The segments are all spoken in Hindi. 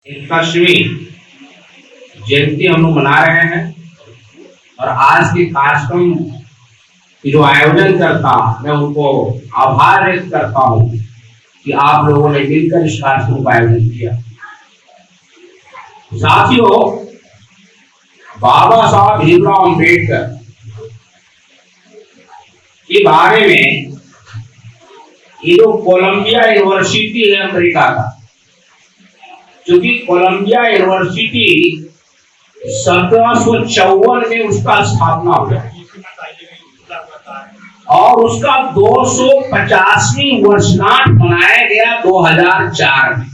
21वीं जयंती हम लोग मना रहे हैं और आज के कार्यक्रम की जो आयोजन करता मैं उनको आभार व्यक्त करता हूँ कि आप लोगों ने मिलकर इस कार्यक्रम का आयोजन किया। साथियों, बाबा साहब भीमराव अम्बेडकर के बारे में ये जो कोलंबिया यूनिवर्सिटी है अमेरिका का, क्योंकि कोलंबिया यूनिवर्सिटी 1754 में उसका स्थापना हुआ और उसका 250वीं वर्षगांठ मनाया गया 2004 में।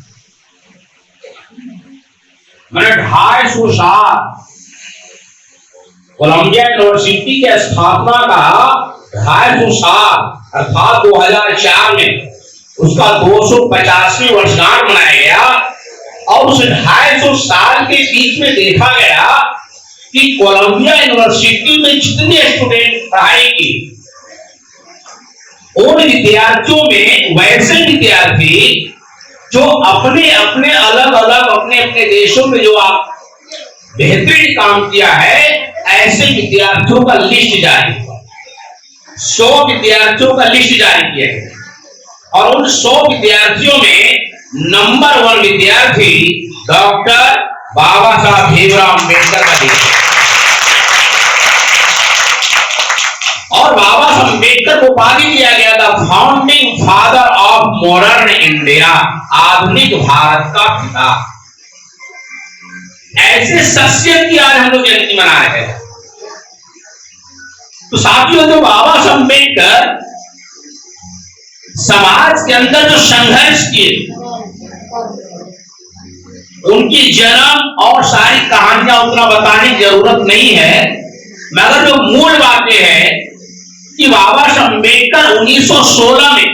मैंने 250 साल कोलंबिया यूनिवर्सिटी के स्थापना का 250 साल अर्थात 2004 में उसका 250वीं वर्षगांठ मनाया गया और उस 250 साल के बीच में देखा गया कि कोलंबिया यूनिवर्सिटी में जितने स्टूडेंट पढ़ाई की उन विद्यार्थियों में वैसे विद्यार्थी जो अपने अपने अलग अलग अपने अपने देशों में जो आप बेहतरीन काम किया है, ऐसे विद्यार्थियों का लिस्ट जारी हुआ। 100 विद्यार्थियों का लिस्ट जारी किया गया और उन 100 विद्यार्थियों में नंबर 1 विद्यार्थी डॉक्टर बाबा साहब भीमराव अम्बेडकर का लिस्ट। और बाबा साहब अम्बेडकर को उपाधि दिया गया था founding father of modern India, आधुनिक भारत का पिता। ऐसे शख्सियत की आज हम लोग जयंती मना रहे हैं। तो साथियों, जो बाबा साहब अम्बेडकर समाज के अंदर जो संघर्ष किए, उनकी जन्म और सारी कहानियां उतना बताने की जरूरत नहीं है, मगर जो मूल बातें हैं कि बाबा साहब अम्बेडकर 1916 में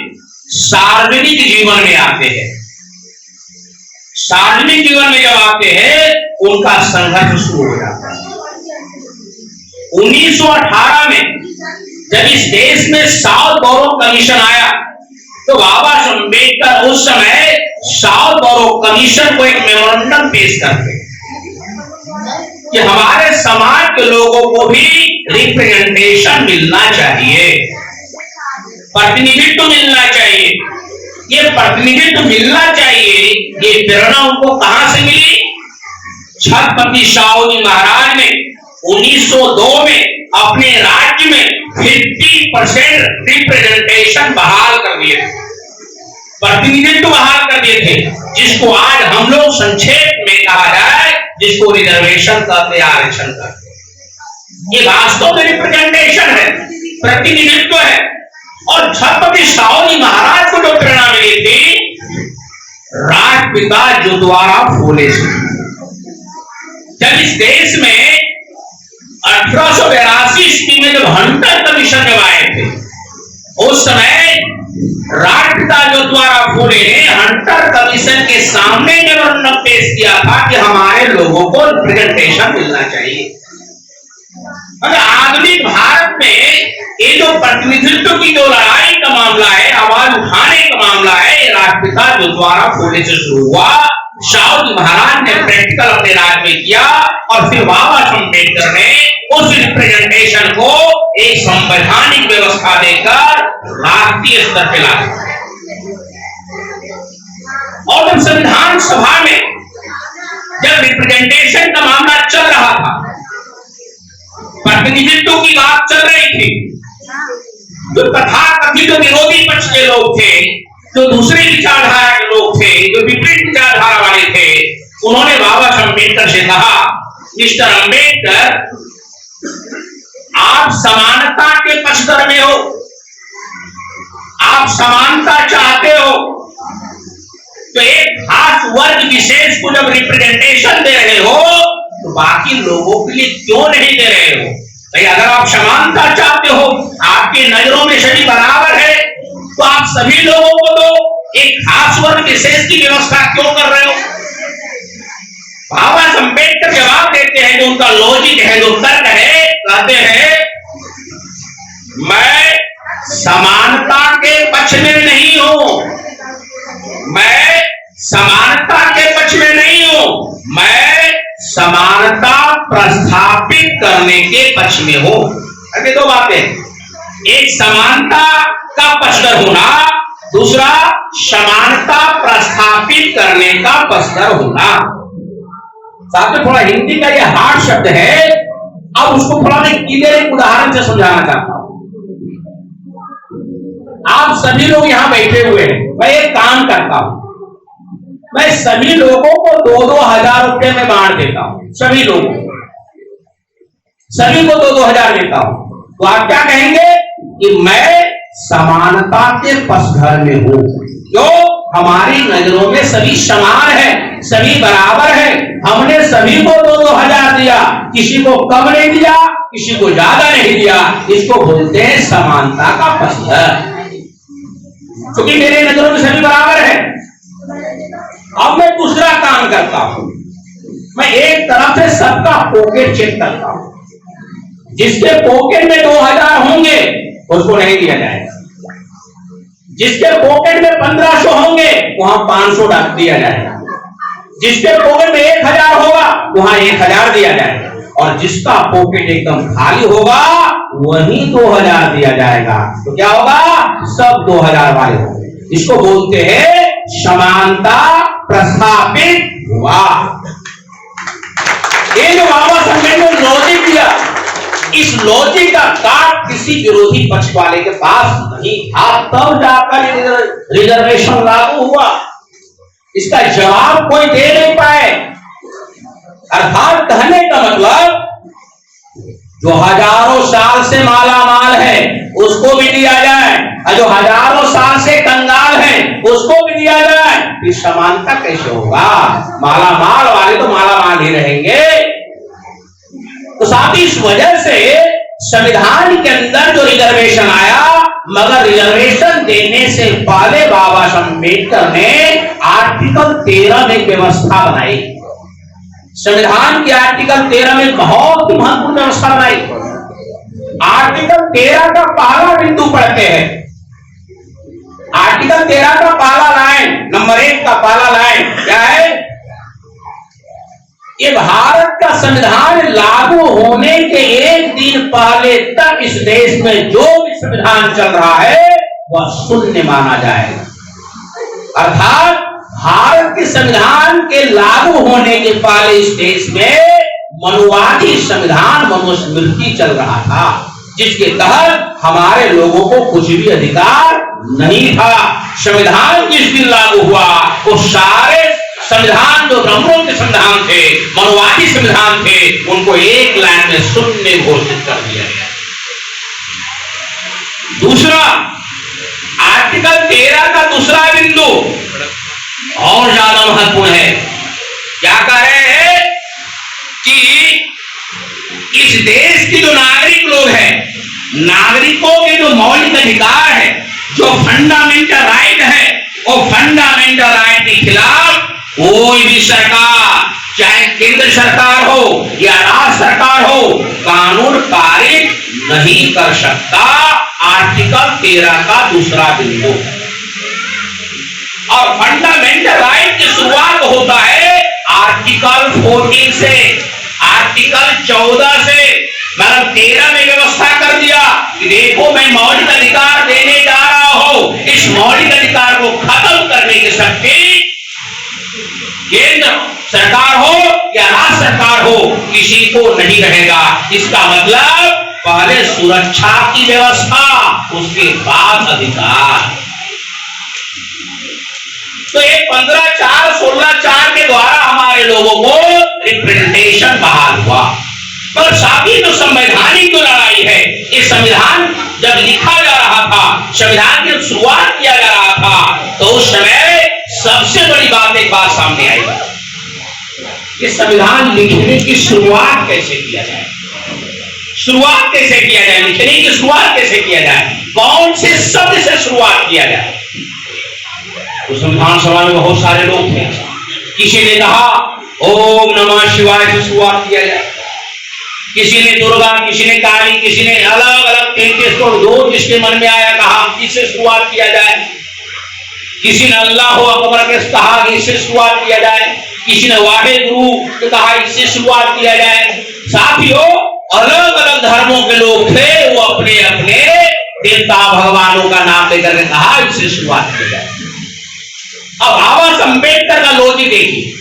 सार्वजनिक जीवन में आते हैं। सार्वजनिक जीवन में जब आते हैं उनका संघर्ष शुरू हो जाता है। 1918 में जब इस देश में साउथ बोरो कमीशन आया तो बाबा साहब अम्बेडकर उस समय साउथ बोरो कमीशन को एक मेमोरेंडम पेश करते कि हमारे समाज के लोगों को भी रिप्रेजेंटेशन मिलना चाहिए, प्रतिनिधित्व मिलना चाहिए। ये प्रतिनिधित्व मिलना चाहिए, ये प्रेरणा उनको कहां से मिली? छत्रपति शाहू महाराज ने 1902 में अपने राज्य में 50% रिप्रेजेंटेशन बहाल कर दिए थे, प्रतिनिधित्व बहाल कर दिए थे, जिसको आज हम लोग संक्षेप में कहा जाए, जिसको रिजर्वेशन कहते हैं, आरक्षण कहते हैं। ये वास्तव में रिप्रेजेंटेशन है, प्रतिनिधित्व है। और छत्रपति शाहू महाराज को जो प्रेरणा मिली थी राष्ट्रपिता ज्योतिराव फूले से। जब इस देश में 1882 ईस्वी में जब हंटर कमीशन जब आए थे, उस समय राष्ट्रपिता ज्योतिराव फूले ने हंटर कमीशन के सामने मेमोरेंडम पेश किया था कि हमारे लोगों को रिप्रेजेंटेशन मिलना चाहिए। मगर आधुनिक भारत में ये जो प्रतिनिधित्व की जो लड़ाई का मामला है, आवाज उठाने का मामला है, राष्ट्रपिता ज्योतिराव फूले से शुरू हुआ। शाहू महाराज ने प्रैक्टिकल अपने राज्य में किया और फिर बाबा साहब अम्बेडकर ने उस रिप्रेजेंटेशन को एक संवैधानिक व्यवस्था देकर राष्ट्रीय स्तर पर लाया। और जब संविधान सभा में जब रिप्रेजेंटेशन का मामला चल रहा था, प्रतिनिधित्व की बात चल रही थी, जो तथाकथित विरोधी पक्ष के लोग थे, जो दूसरे विचारधारा के लोग थे, जो विपरीत विचारधारा वाले थे, उन्होंने बाबा साहब अम्बेडकर से कहा, मिस्टर अम्बेडकर, आप समानता के पक्षधर में हो, आप समानता चाहते हो, तो एक खास वर्ग विशेष को जब रिप्रेजेंटेशन दे रहे हो तो बाकी लोगों के लिए क्यों नहीं दे रहे हो? भाई, अगर आप समानता चाहते हो, आपकी नजरों में सभी बराबर है, तो आप सभी लोगों को दो, एक खास वर्ग विशेष की व्यवस्था क्यों कर रहे हो? बाबा साहब अम्बेडकर जवाब देते हैं, जो उनका लॉजिक है, जो तर्क है, कहते हैं मैं समानता के पक्ष में नहीं हूं, मैं समानता के पक्ष में नहीं हूं, मैं समानता प्रस्थापित करने के पक्ष में हूं। अभी दो बातें, एक समानता का पक्षधर होना, दूसरा समानता प्रस्थापित करने का पक्षधर होना। साथ में थोड़ा हिंदी का ये हार्ड शब्द है, अब उसको थोड़ा मैं क्लियर एक उदाहरण से समझाना चाहता हूं। आप सभी लोग यहां बैठे हुए हैं, मैं एक काम करता हूं, मैं सभी लोगों को 2-2 हजार रुपए में बांट देता हूं, सभी लोगों को, सभी को 2-2 हजार देता हूं, तो आप क्या कहेंगे कि मैं समानता के पक्षधर में हूं। क्यों? हमारी नजरों में सभी समान है, सभी बराबर है, हमने सभी को 2-2 हजार दिया, किसी को कम नहीं दिया, किसी को ज्यादा नहीं दिया, इसको बोलते हैं समानता का पक्षधर। क्योंकि मेरे नजरों में सभी बराबर है। अब मैं दूसरा काम करता हूं, मैं एक तरफ से सबका पॉकेट चेक करता हूं, जिसके पॉकेट में 2000 होंगे उसको नहीं दिया जाएगा, जिसके पॉकेट में 1500 होंगे वहां 500 डाल दिया जाएगा, जिसके पॉकेट में 1000 होगा वहां 1000 दिया जाएगा, और जिसका पॉकेट एकदम खाली होगा वही 2000 दिया जाएगा। तो क्या होगा? सब 2000 वाले होंगे। इसको बोलते हैं समानता प्रस्थापित हुआ। ये जो बाबा साहब ने लॉजिक दिया, इस लॉजिक का काट किसी विरोधी पक्ष वाले के पास नहीं था, तब जाकर रिजर्वेशन लागू हुआ। इसका जवाब कोई दे नहीं पाए। अर्थात कहने का मतलब, जो हजारों साल से माला माल है उसको भी दिया जाए, और जो हजारों साल से कंगाल है उसको भी दिया जाए, फिर समानता कैसे होगा? माला माल वाले तो माला माल ही रहेंगे। तो साथ ही इस वजह से संविधान के अंदर जो रिजर्वेशन आया, मगर रिजर्वेशन देने से पहले बाबा साहब अम्बेडकर ने आर्टिकल 13 में व्यवस्था बनाई। संविधान के आर्टिकल 13 में बहुत ही महत्वपूर्ण व्यवस्था बनाई। आर्टिकल 13 का पहला बिंदु पढ़ते हैं। आर्टिकल 13 का पहला लाइन, नंबर 1 का पहला लाइन क्या है? ये भारत का संविधान लागू होने के एक दिन पहले तक इस देश में जो भी संविधान चल रहा है वह शून्य माना जाएगा। अर्थात भारत के संविधान के लागू होने के पहले इस देश में मनुवादी संविधान, मनुस्मृति चल रहा था, जिसके तहत हमारे लोगों को कुछ भी अधिकार नहीं था। संविधान जिस दिन लागू हुआ वो सारे संविधान जो ब्राह्मणों के संविधान थे, मनुवादी संविधान थे, उनको एक लाइन में शून्य घोषित कर दिया गया। दूसरा, आर्टिकल 13 का दूसरा बिंदु और ज्यादा महत्वपूर्ण है। क्या कह रहे हैं कि इस देश के जो नागरिक लोग हैं, नागरिकों के जो मौलिक अधिकार है, जो फंडामेंटल राइट है, वो फंडामेंटल राइट के खिलाफ कोई भी सरकार, चाहे केंद्र सरकार हो या राज्य सरकार हो, कानून पारित नहीं कर सकता। आर्टिकल 13 का दूसरा बिंदु। और फंडामेंटल राइट की शुरुआत होता है आर्टिकल 14 से, आर्टिकल 14 से। मतलब 13 में व्यवस्था कर दिया कि देखो मैं मौलिक अधिकार देने जा रहा हूं, इस मौलिक अधिकार को खत्म करने की शक्ति केंद्र सरकार हो या राज्य सरकार हो, किसी को नहीं रहेगा। इसका मतलब पहले सुरक्षा की व्यवस्था, उसके बाद अधिकार। तो ये 15/4/16 के द्वारा हमारे लोगों को रिप्रेजेंटेशन बहाल हुआ। पर साथ ही जो संवैधानिक जो लड़ाई है, ये संविधान जब लिखा जा रहा था, संविधान की शुरुआत किया जा रहा था, तो उस समय सबसे बड़ी बात एक बात सामने आई कि संविधान लिखने की शुरुआत कैसे किया जाए, शुरुआत कैसे किया जाए, लिखने की शुरुआत कैसे किया जाए, कौन से शब्द से शुरुआत किया जाए। तो संविधान सभा में बहुत सारे लोग थे। किसी ने कहा ओम नमः शिवाय से शुरुआत किया जाए, किसी ने दुर्गा, किसी ने काली, किसी ने अलग अलग 33 जो जिसके मन में आया कहा इससे शुरुआत किया जाए। किसी ने अल्लाह अकबर के कहा कि इससे शुरुआत किया जाए। किसी ने वाहे गुरु तो कहा इससे शुरुआत किया जाए। साथियों, अलग अलग धर्मों के लोग थे, वो अपने अपने देवता भगवानों का नाम लेकर के कहा इससे शुरुआत की जाए। अब बाबा अम्बेडकर का लॉजिक देखिए।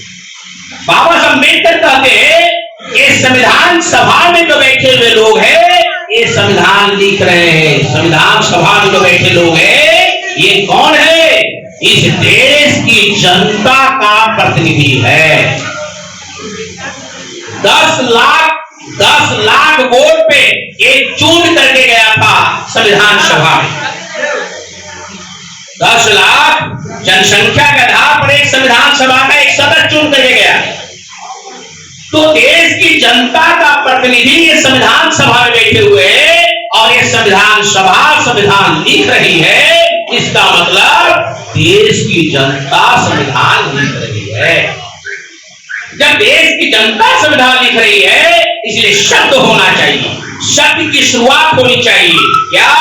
बाबा अम्बेडकर कहते हैं ये संविधान सभा में जो बैठे हुए लोग हैं, ये संविधान लिख रहे हैं। संविधान सभा में जो बैठे लोग हैं, ये कौन है? इस देश की जनता का प्रतिनिधि है। 10 लाख वोट पे एक चुन करके गया था संविधान सभा में। 10 लाख जनसंख्या के आधार पर एक संविधान सभा का एक सदस्य चुन करके गया। तो देश की जनता का प्रतिनिधि ये संविधान सभा में बैठे हुए और ये संविधान सभा संविधान लिख रही है, इसका मतलब देश की जनता संविधान लिख रही है। जब देश की जनता संविधान लिख रही है, इसलिए शब्द होना चाहिए, शब्द की शुरुआत होनी चाहिए। क्या?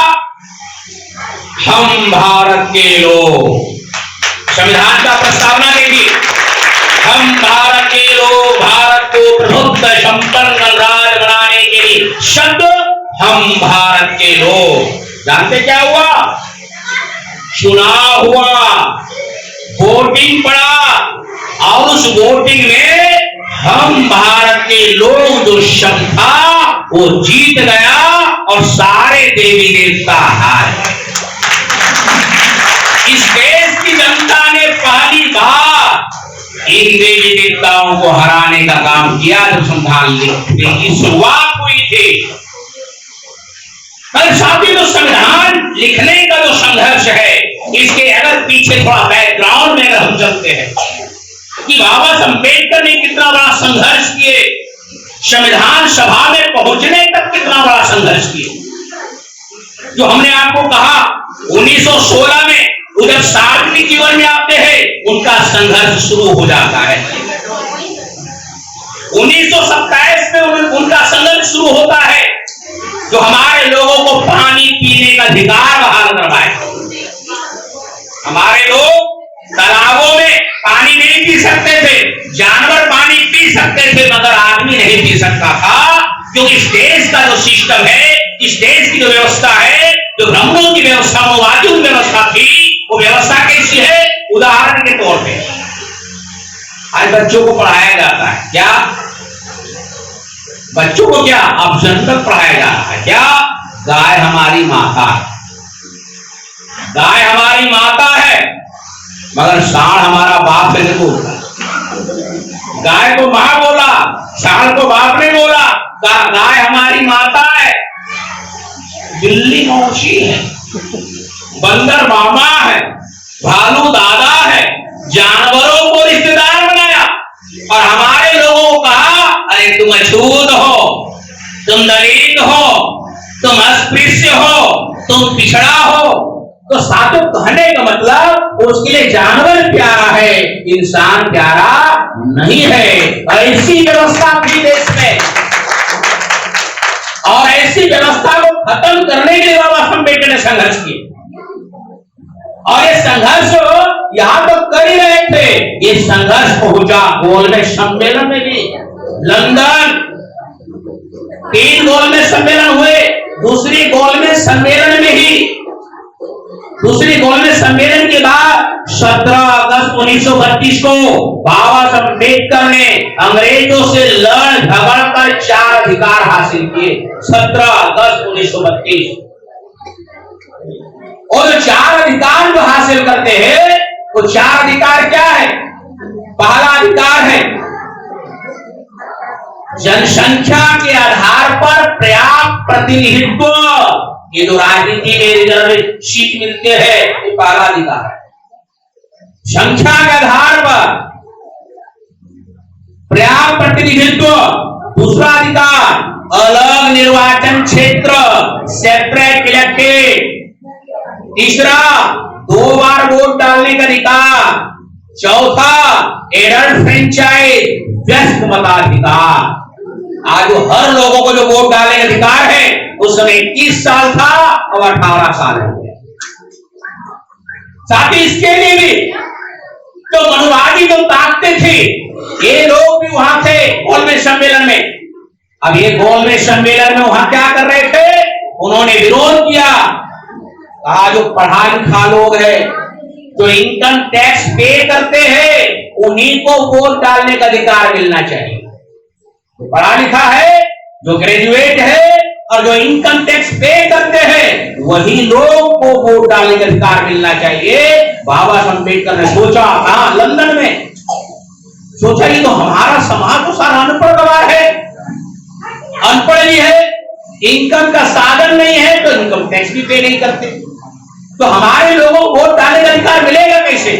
हम भारत के लोग। संविधान का प्रस्तावना देखिए, हम भारत के लोग भारत को प्रबुद्ध संपन्न गणराज्य बनाने के लिए शब्द हम भारत के लोग। जानते क्या हुआ? चुनाव हुआ, वोटिंग पड़ा और उस वोटिंग में हम भारत के लोग जो शब्द था वो जीत गया और सारे देवी देवता हारे। इस देश की जनता ने पहली बार इन देवी देवताओं को हराने का काम किया जब संविधान लिखने की शुरुआत हुई थी। कल साथी जो संविधान लिखने का जो संघर्ष है, इसके अगर पीछे थोड़ा बैकग्राउंड में अगर हम चलते हैं कि बाबा अम्बेडकर ने कितना बड़ा संघर्ष किए, संविधान सभा में पहुंचने तक कितना बड़ा संघर्ष किए। जो हमने आपको कहा 1916 में वो जब सार्वजनिक जीवन में आते हैं, उनका संघर्ष शुरू हो जाता है। 1927 में उनका संघर्ष शुरू होता है, जो हमारे लोगों को पानी पीने का अधिकार बहाल करवाए। हमारे लोग तालाबों में पानी नहीं पी सकते थे, जानवर पानी पी सकते थे, मगर आदमी नहीं पी सकता था। क्योंकि इस देश का जो सिस्टम है, इस देश की जो व्यवस्था है, जो ब्राह्मणों की व्यवस्था, मोवादियों की व्यवस्था थी, वो व्यवस्था कैसी है? उदाहरण के तौर पे आज बच्चों को पढ़ाया जाता है क्या? बच्चों को क्या अब जनतक पढ़ाया जाता है क्या? गाय हमारी माता है, गाय हमारी माता है, मगर सांड हमारा बाप कैसे बोलता? गाय को मां बोला, सांड को बाप ने बोला। गाय हमारी माता है, बिल्ली मौसी है, बंदर मामा है, भालू दादा है, जानवरों को रिश्तेदार बनाया और हमारे लोगों को कहा अरे तुम अछूत हो, तुम दलित हो, तुम अस्पृश्य हो, तुम पिछड़ा हो। तो साधु कहने का मतलब उसके लिए जानवर प्यारा है, इंसान प्यारा नहीं है। ऐसी व्यवस्था थी देश में और ऐसी व्यवस्था को खत्म करने के लिए बाबा अम्बेडकर ने संघर्ष किया। और ये संघर्ष यहां तो कर ही रहे थे, ये संघर्ष पहुंचा गोलमेज सम्मेलन में भी। लंदन 3 गोलमेज सम्मेलन हुए, दूसरी गोलमेज सम्मेलन में ही, दूसरी गोलमेज सम्मेलन के बाद 17 अगस्त 1932 को बाबा अम्बेडकर ने अंग्रेजों से लड़ झगड़ कर 4 अधिकार हासिल किए। 17 अगस्त 1932 और जो 4 अधिकार जो हासिल करते हैं, वो 4 अधिकार क्या है? पहला अधिकार है जनसंख्या के आधार पर पर्याप्त प्रतिनिधित्व। ये जो राजनीति में रिजर्व सीट मिलते हैं, ये पहला अधिकार है। संख्या के आधार पर पर्याप्त प्रतिनिधित्व। दूसरा अधिकार अलग निर्वाचन क्षेत्र, सेपरेट इलेक्टेड। तीसरा 2 बार वोट डालने का अधिकार। चौथा एडल्ट फ्रेंचाइज, व्यस्त मताधिकार। आज हर लोगों को जो वोट डालने का अधिकार है, उस समय 21 साल था, अब 18 साल हो गया। साथ ही इसके लिए भी तो मनुवादी तो ताकते थे, ये लोग भी वहां थे गोलमेज सम्मेलन में। अब ये गोलमेज सम्मेलन में वहां क्या कर रहे थे, उन्होंने विरोध किया, कहा जो पढ़ा लिखा लोग है, जो इनकम टैक्स पे करते हैं, उन्हीं को वोट डालने का अधिकार मिलना चाहिए। जो पढ़ा लिखा है, जो ग्रेजुएट है और जो इनकम टैक्स पे करते हैं, वही लोग को वोट डालने का अधिकार मिलना चाहिए। बाबा साहब अम्बेडकर ने सोचा, हाँ लंदन में सोचा, ये तो हमारा समाज तो सारा अनपढ़ गवार है, अनपढ़ भी है, इनकम का साधन नहीं है, तो इनकम टैक्स भी पे नहीं करते, तो हमारे लोगों को वोट डालने का अधिकार मिलेगा कैसे।